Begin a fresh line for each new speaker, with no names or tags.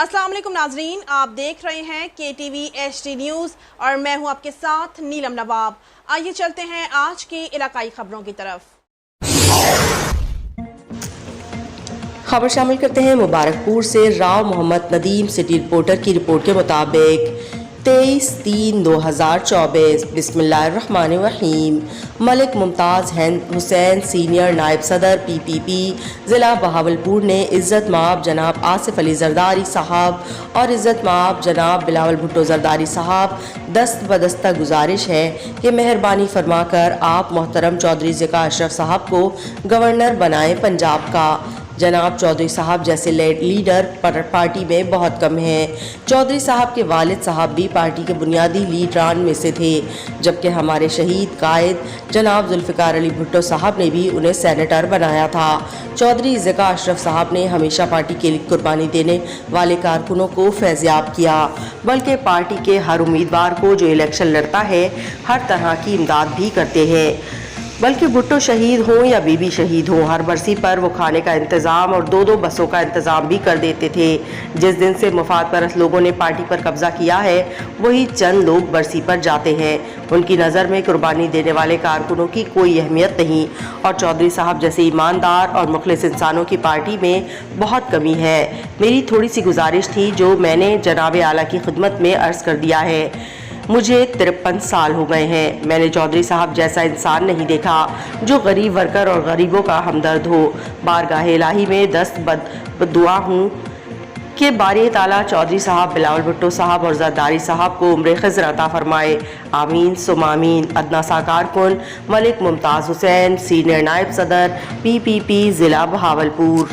अस्सलाम वालेकुम नाजरीन, आप देख रहे हैं KTV HD न्यूज़ और मैं हूं आपके साथ नीलम नवाब। आइए चलते हैं आज की इलाकाई खबरों की तरफ।
खबर शामिल करते हैं मुबारकपुर से। राव मोहम्मद नदीम सिटी रिपोर्टर की रिपोर्ट के मुताबिक 23/3/2024 बिस्मिल्लाहिर्रहमानिर्रहीम मलिक मुमताज़ हुसैन सीनियर नायब सदर PPP ज़िला बहावलपुर ने इज़्ज़त माब जनाब आसिफ अली जरदारी साहब और इज़्ज़त माब जनाब बिलावल भुट्टो जरदारी साहब दस्त बदस्ता गुजारिश है कि मेहरबानी फरमाकर आप मोहतरम चौधरी ज़िका अशरफ साहब को गवर्नर बनाएं पंजाब का। जनाब चौधरी साहब जैसे लीडर पार्टी में बहुत कम हैं। चौधरी साहब के वालिद साहब भी पार्टी के बुनियादी लीडरान में से थे, जबकि हमारे शहीद कायद जनाब जुल्फ़िकार अली भुट्टो साहब ने भी उन्हें सेनेटर बनाया था। चौधरी ज़िका अशरफ साहब ने हमेशा पार्टी के लिए कुर्बानी देने वाले कारकुनों को फैज़याब किया, बल्कि पार्टी के हर उम्मीदवार को जो इलेक्शन लड़ता है हर तरह की इमदाद भी करते हैं। बल्कि भुट्टो शहीद हों या बीबी शहीद हों, हर बरसी पर वो खाने का इंतज़ाम और दो बसों का इंतज़ाम भी कर देते थे। जिस दिन से मुफाद परस्त लोगों ने पार्टी पर कब्जा किया है वही चंद लोग बरसी पर जाते हैं। उनकी नज़र में कुर्बानी देने वाले कारकुनों की कोई अहमियत नहीं और चौधरी साहब जैसे ईमानदार और मुखलिस इंसानों की पार्टी में बहुत कमी है। मेरी थोड़ी सी गुजारिश थी जो मैंने जनाब आला की खिदमत में अर्ज़ कर दिया है। मुझे 53 साल हो गए हैं। मैंने चौधरी साहब जैसा इंसान नहीं देखा जो गरीब वर्कर और गरीबों का हमदर्द हो। बारगाह इलाही में दस्त बददुआ हूँ कि बारी ताला चौधरी साहब बिलावल भुट्टो साहब और जरदारी साहब को उम्र खिज़्र अता फरमाए। आमीन सुम आमीन। अदना सा कारकुन मलिक मुमताज़ हुसैन सीनियर नायब सदर PPP ज़िला बहावलपुर।